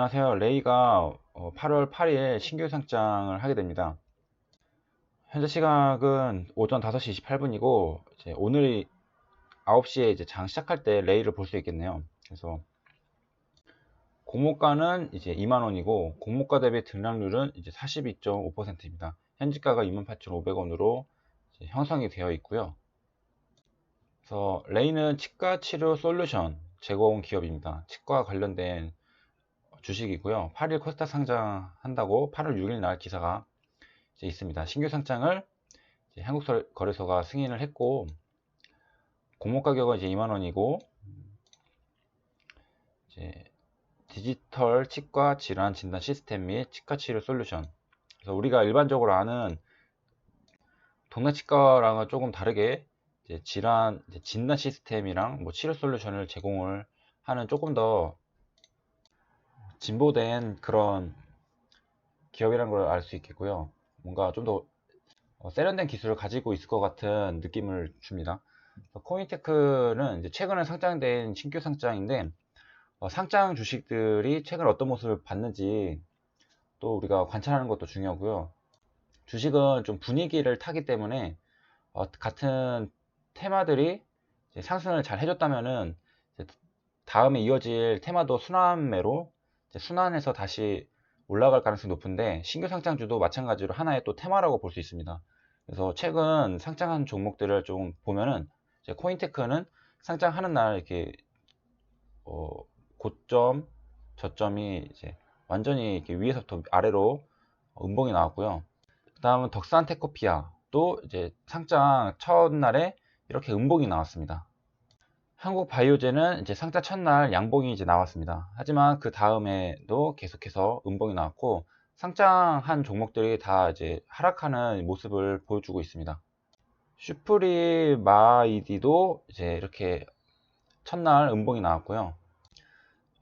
안녕하세요. 레이가 8월 8일 신규 상장을 하게 됩니다. 현재 시각은 오전 5시 28분이고 오늘이 9시에 이제 장 시작할 때 레이를 볼 수 있겠네요. 그래서 공모가는 이제 2만 원이고 공모가 대비 등락률은 이제 42.5%입니다. 현지가가 28,500원으로 형성이 되어 있고요. 그래서 레이는 치과 치료 솔루션 제공 기업입니다. 치과 관련된 주식이고요. 8일 코스닥 상장한다고 8월 6일 날 기사가 이제 있습니다. 신규 상장을 한국거래소가 승인을 했고 공모 가격은 이제 2만 원이고 이제 디지털 치과 질환 진단 시스템 및 치과 치료 솔루션. 그래서 우리가 일반적으로 아는 동네 치과랑은 조금 다르게 이제 질환 이제 진단 시스템이랑 뭐 치료 솔루션을 제공을 하는 조금 더 진보된 그런 기업이라는 걸 알 수 있겠고요. 뭔가 좀 더 세련된 기술을 가지고 있을 것 같은 느낌을 줍니다. 코인테크는 이제 최근에 상장된 신규 상장인데 상장 주식들이 최근 어떤 모습을 봤는지 또 우리가 관찰하는 것도 중요하고요. 주식은 좀 분위기를 타기 때문에 같은 테마들이 상승을 잘 해줬다면은 다음에 이어질 테마도 순환매로 순환해서 다시 올라갈 가능성이 높은데 신규 상장주도 마찬가지로 하나의 또 테마라고 볼 수 있습니다. 그래서 최근 상장한 종목들을 좀 보면은 코인테크는 상장하는 날 이렇게 고점, 저점이 이제 완전히 이렇게 위에서부터 아래로 음봉이 나왔고요. 그 다음은 덕산테크피아도 이제 상장 첫날에 이렇게 음봉이 나왔습니다. 한국바이오젠은 이제 상장 첫날 양봉이 이제 나왔습니다. 하지만 그 다음에도 계속해서 음봉이 나왔고 상장한 종목들이 다 이제 하락하는 모습을 보여주고 있습니다. 슈프리마이디도 이제 이렇게 첫날 음봉이 나왔고요.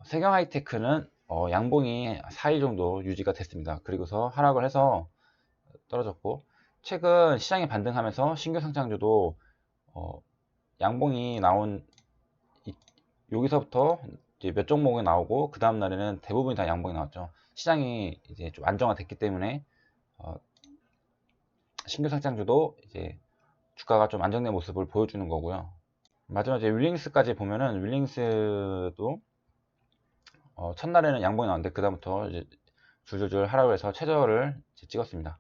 세경하이테크는 양봉이 4일 정도 유지가 됐습니다. 그리고서 하락을 해서 떨어졌고 최근 시장이 반등하면서 신규 상장주도 양봉이 나온 여기서부터 이제 몇 종목이 나오고 그 다음 날에는 대부분이 다 양봉이 나왔죠. 시장이 이제 좀 안정화됐기 때문에 신규 상장주도 이제 주가가 좀 안정된 모습을 보여주는 거고요. 마지막 이제 윌링스까지 보면은 윌링스도 첫날에는 양봉이 나왔는데 그 다음부터 이제 줄줄줄 하락을 해서 최저를 찍었습니다.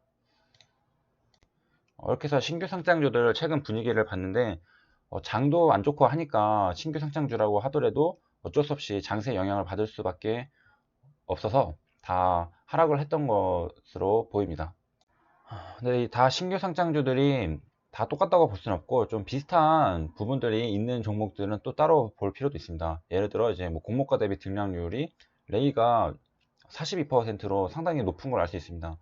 이렇게 해서 신규 상장주들 최근 분위기를 봤는데 장도 안 좋고 하니까 신규 상장주라고 하더라도 어쩔 수 없이 장세 영향을 받을 수밖에 없어서 다 하락을 했던 것으로 보입니다. 근데 다 신규 상장주들이 다 똑같다고 볼 수는 없고 좀 비슷한 부분들이 있는 종목들은 또 따로 볼 필요도 있습니다. 예를 들어 이제 뭐 공모가 대비 등락률이 레이가 42%로 상당히 높은 걸 알 수 있습니다.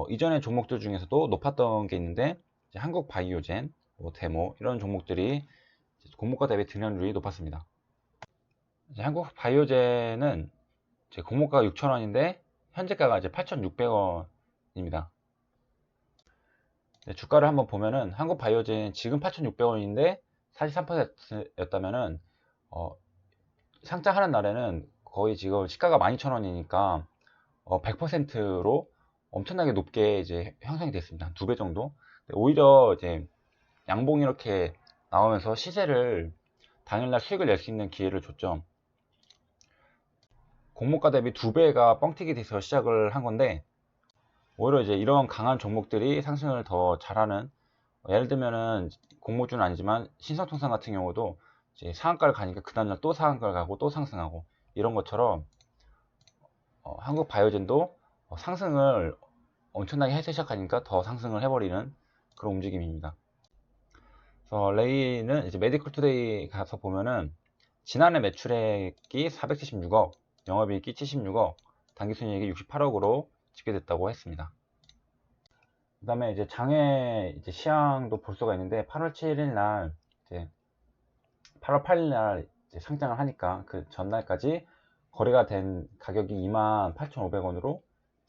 이전의 종목들 중에서도 높았던 게 있는데 한국바이오젠, 뭐 데모 이런 종목들이 공모가 대비 등락률이 높았습니다. 한국바이오젠은 공모가가 6,000원인데 현재가가 이제 8,600원입니다. 주가를 한번 보면은 한국바이오젠 지금 8,600원인데 43%였다면은 상장하는 날에는 거의 지금 시가가 12,000원이니까 100%로 엄청나게 높게 이제 형성이 됐습니다. 2배 정도. 오히려 이제 양봉 이렇게 나오면서 시세를 당일날 수익을 낼 수 있는 기회를 줬죠. 공모가 대비 2배가 뻥튀기 돼서 시작을 한 건데 오히려 이제 이런 강한 종목들이 상승을 더 잘하는 예를 들면은 공모주는 아니지만 신성통상 같은 경우도 이제 상한가를 가니까 그 다음날 또 상한가를 가고 또 상승하고 이런 것처럼 한국바이오젠도 상승을 엄청나게 해서 시작하니까 더 상승을 해버리는 그런 움직임입니다. 그래서 레이는 이제 메디컬 투데이 가서 보면은 지난해 매출액이 476억, 영업이익이 76억, 당기순이익이 68억으로 집계됐다고 했습니다. 그 다음에 이제 장외 이제 시향도 볼 수가 있는데 8월 7일 날 이제 8월 8일 날 이제 상장을 하니까 그 전날까지 거래가 된 가격이 28,500원으로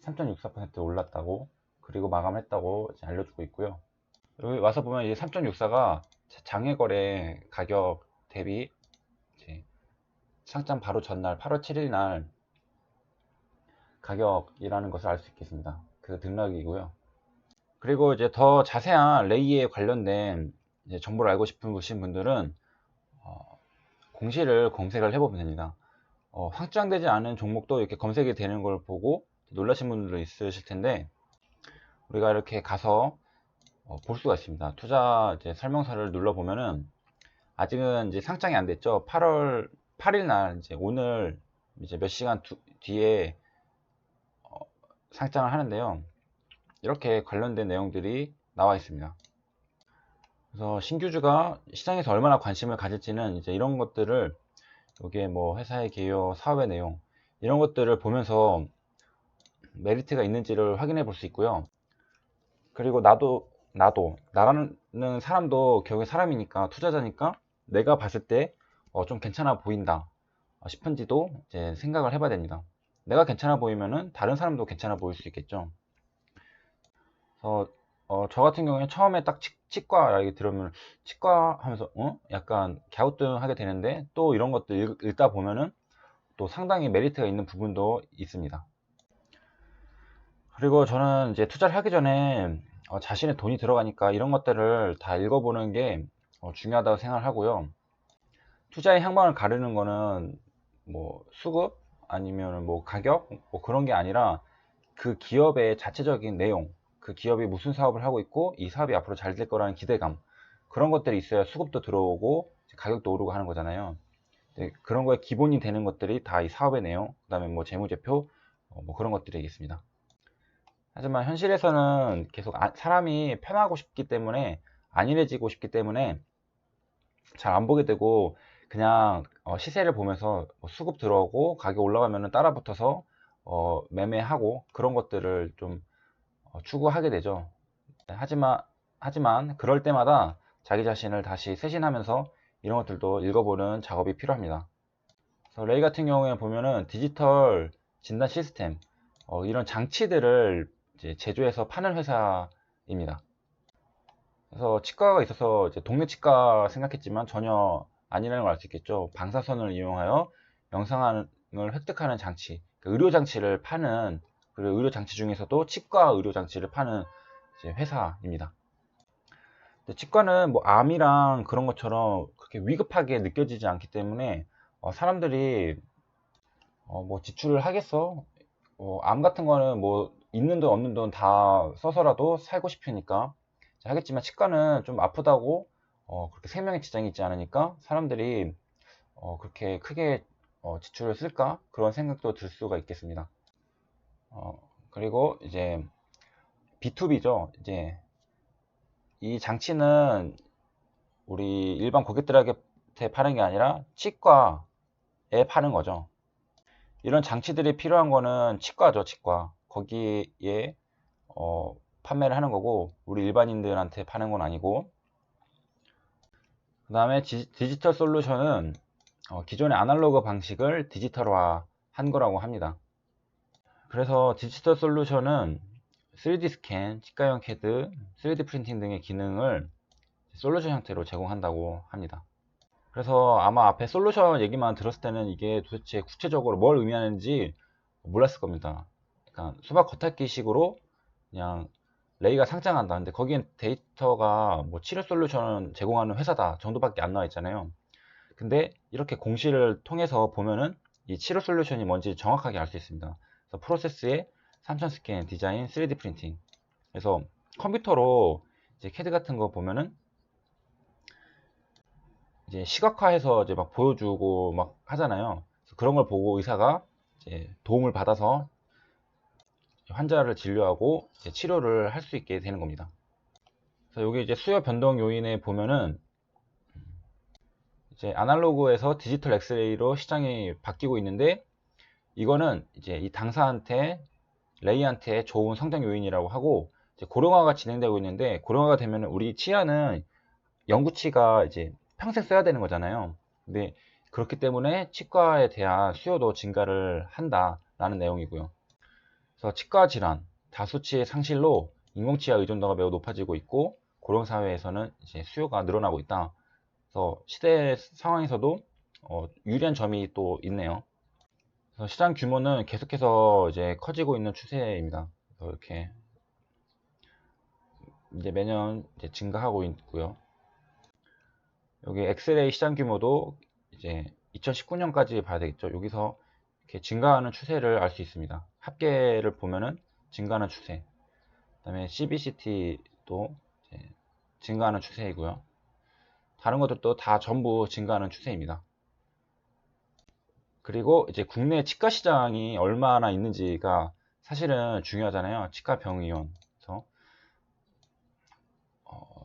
3.64% 올랐다고 그리고 마감을 했다고 이제 알려주고 있고요. 여기 와서 보면 이제 3.64가 장외 거래 가격 대비 이제 상장 바로 전날 8월 7일 날 가격이라는 것을 알 수 있겠습니다. 그 등락이고요. 그리고 이제 더 자세한 레이에 관련된 이제 정보를 알고 싶으신 분들은 공시를 검색을 해보면 됩니다. 확장되지 않은 종목도 이렇게 검색이 되는 걸 보고 놀라신 분들도 있으실 텐데, 우리가 이렇게 가서 볼 수가 있습니다. 투자 이제 설명서를 눌러보면은 아직은 이제 상장이 안 됐죠. 8월 8일 날 이제 오늘 이제 몇 시간 뒤에 상장을 하는데요. 이렇게 관련된 내용들이 나와 있습니다. 그래서 신규주가 시장에서 얼마나 관심을 가질지는 이제 이런 것들을, 여기에 뭐 회사의 개요, 사업의 내용, 이런 것들을 보면서 메리트가 있는지를 확인해 볼 수 있고요. 그리고 나라는 사람도 결국에 사람이니까, 투자자니까 내가 봤을 때 좀 괜찮아 보인다 싶은지도 이제 생각을 해봐야 됩니다. 내가 괜찮아 보이면은 다른 사람도 괜찮아 보일 수 있겠죠. 그래서 저 같은 경우에 처음에 딱 치과 얘기 들으면 치과 하면서 약간 갸우뚱하게 되는데, 또 이런 것들 읽다 보면은 또 상당히 메리트가 있는 부분도 있습니다. 그리고 저는 이제 투자를 하기 전에 자신의 돈이 들어가니까 이런 것들을 다 읽어보는 게 중요하다고 생각을 하고요. 투자의 향방을 가르는 거는 뭐 수급 아니면 뭐 가격 뭐 그런 게 아니라 그 기업의 자체적인 내용, 그 기업이 무슨 사업을 하고 있고 이 사업이 앞으로 잘 될 거라는 기대감, 그런 것들이 있어야 수급도 들어오고 가격도 오르고 하는 거잖아요. 그런 거에 기본이 되는 것들이 다 이 사업의 내용, 그 다음에 뭐 재무제표, 뭐 그런 것들이겠습니다. 하지만 현실에서는 계속 사람이 편하고 싶기 때문에, 안일해지고 싶기 때문에 잘 안 보게 되고, 그냥 시세를 보면서 수급 들어오고 가격 올라가면 따라 붙어서 매매하고 그런 것들을 좀 추구하게 되죠. 하지만 그럴 때마다 자기 자신을 다시 세신하면서 이런 것들도 읽어보는 작업이 필요합니다. 그래서 레이 같은 경우에 보면은 디지털 진단 시스템, 이런 장치들을 이제 제조해서 파는 회사입니다. 그래서 치과가 있어서 이제 동네 치과 생각했지만 전혀 아니라는 걸 알 수 있겠죠. 방사선을 이용하여 영상을 획득하는 장치, 그 의료 장치를 파는, 그리고 의료 장치 중에서도 치과 의료 장치를 파는 이제 회사입니다. 치과는 뭐 암이랑 그런 것처럼 그렇게 위급하게 느껴지지 않기 때문에 사람들이 뭐 지출을 하겠어? 암 같은 거는 뭐 있는 돈 없는 돈 다 써서라도 살고 싶으니까 하겠지만, 치과는 좀 아프다고 그렇게 생명에 지장이 있지 않으니까 사람들이 그렇게 크게 지출을 쓸까? 그런 생각도 들 수가 있겠습니다. 그리고 이제 B2B죠. 이제 이 장치는 우리 일반 고객들에게 파는 게 아니라 치과에 파는 거죠. 이런 장치들이 필요한 거는 치과죠, 치과. 거기에 판매를 하는 거고, 우리 일반인들한테 파는 건 아니고. 그 다음에 디지털 솔루션은 기존의 아날로그 방식을 디지털화 한 거라고 합니다. 그래서 디지털 솔루션은 3D 스캔, 치과용 CAD, 3D 프린팅 등의 기능을 솔루션 형태로 제공한다고 합니다. 그래서 아마 앞에 솔루션 얘기만 들었을 때는 이게 도대체 구체적으로 뭘 의미하는지 몰랐을 겁니다. 그러니까 수박 겉핥기 식으로 그냥 레이가 상장한다. 근데 거기엔 데이터가 뭐 치료 솔루션 제공하는 회사다 정도밖에 안 나와 있잖아요. 근데 이렇게 공시를 통해서 보면은 이 치료 솔루션이 뭔지 정확하게 알 수 있습니다. 그래서 프로세스에 3000 스캔, 디자인, 3D 프린팅. 그래서 컴퓨터로 이제 CAD 같은 거 보면은 이제 시각화해서 이제 막 보여주고 막 하잖아요. 그런 걸 보고 의사가 이제 도움을 받아서 환자를 진료하고 이제 치료를 할 수 있게 되는 겁니다. 그래서 여기 이제 수요 변동 요인에 보면은 이제 아날로그에서 디지털 엑스레이로 시장이 바뀌고 있는데, 이거는 이제 이 당사한테, 레이한테 좋은 성장 요인이라고 하고, 이제 고령화가 진행되고 있는데, 고령화가 되면 우리 치아는 연구치가 이제 평생 써야 되는 거잖아요. 근데 그렇기 때문에 치과에 대한 수요도 증가를 한다라는 내용이고요. 그래서 치과 질환, 다수치의 상실로 인공치아 의존도가 매우 높아지고 있고, 고령 사회에서는 이제 수요가 늘어나고 있다. 그래서 시대 상황에서도 유리한 점이 또 있네요. 그래서 시장 규모는 계속해서 이제 커지고 있는 추세입니다. 그래서 이렇게 이제 매년 이제 증가하고 있고요. 여기 엑스레이 시장 규모도 이제 2019년까지 봐야 되겠죠. 여기서 이렇게 증가하는 추세를 알 수 있습니다. 합계를 보면은 증가하는 추세. 그다음에 CBCT도 이제 증가하는 추세이고요. 다른 것들도 다 전부 증가하는 추세입니다. 그리고 이제 국내 치과 시장이 얼마나 있는지가 사실은 중요하잖아요. 치과 병의원. 그래서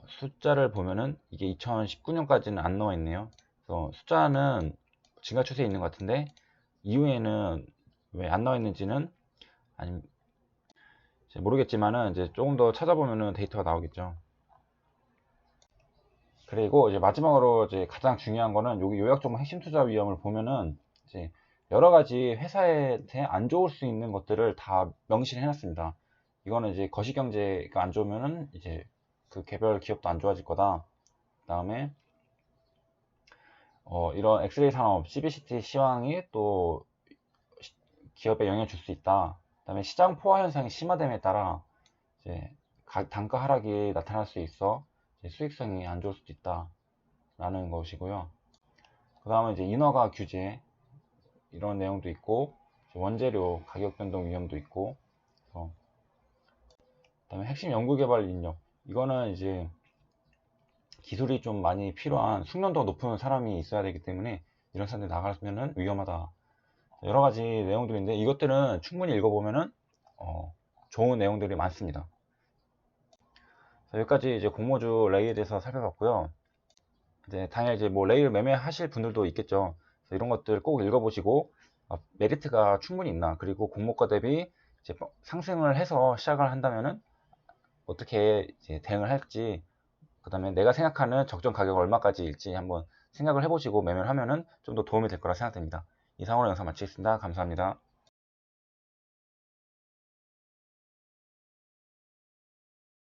숫자를 보면은 이게 2019년까지는 안 나와 있네요. 그래서 숫자는 증가 추세에 있는 것 같은데 이후에는 왜 안 나와 있는지는 아니 모르겠지만은 이제 조금 더 찾아보면은 데이터가 나오겠죠. 그리고 이제 마지막으로 이제 가장 중요한 거는 여기 요약종목 핵심 투자 위험을 보면은 이제 여러 가지 회사한테 안 좋을 수 있는 것들을 다 명시를 해놨습니다. 이거는 이제 거시경제가 안 좋으면은 이제 그 개별 기업도 안 좋아질 거다. 그 다음에 이런 엑스레이 산업 CBCT 시황이 또 기업에 영향을 줄 수 있다. 그 다음에 시장 포화 현상이 심화됨에 따라 이제 단가 하락이 나타날 수 있어 수익성이 안 좋을 수도 있다 라는 것이고요. 그 다음에 이제 인허가 규제 이런 내용도 있고 원재료 가격 변동 위험도 있고 그 다음에 핵심 연구개발 인력 이거는 이제 기술이 좀 많이 필요한 숙련도가 높은 사람이 있어야 되기 때문에 이런 사람들이 나가면 위험하다. 여러 가지 내용들인데 이것들은 충분히 읽어보면은 좋은 내용들이 많습니다. 여기까지 이제 공모주 레이에 대해서 살펴봤고요. 이제 당연히 이제 뭐 레이를 매매하실 분들도 있겠죠. 그래서 이런 것들 꼭 읽어보시고 메리트가 충분히 있나, 그리고 공모가 대비 이제 상승을 해서 시작을 한다면은 어떻게 이제 대응을 할지, 그 다음에 내가 생각하는 적정 가격 얼마까지일지 한번 생각을 해보시고 매매를 하면은 좀 더 도움이 될 거라 생각됩니다. 이상으로 영상 마치겠습니다. 감사합니다.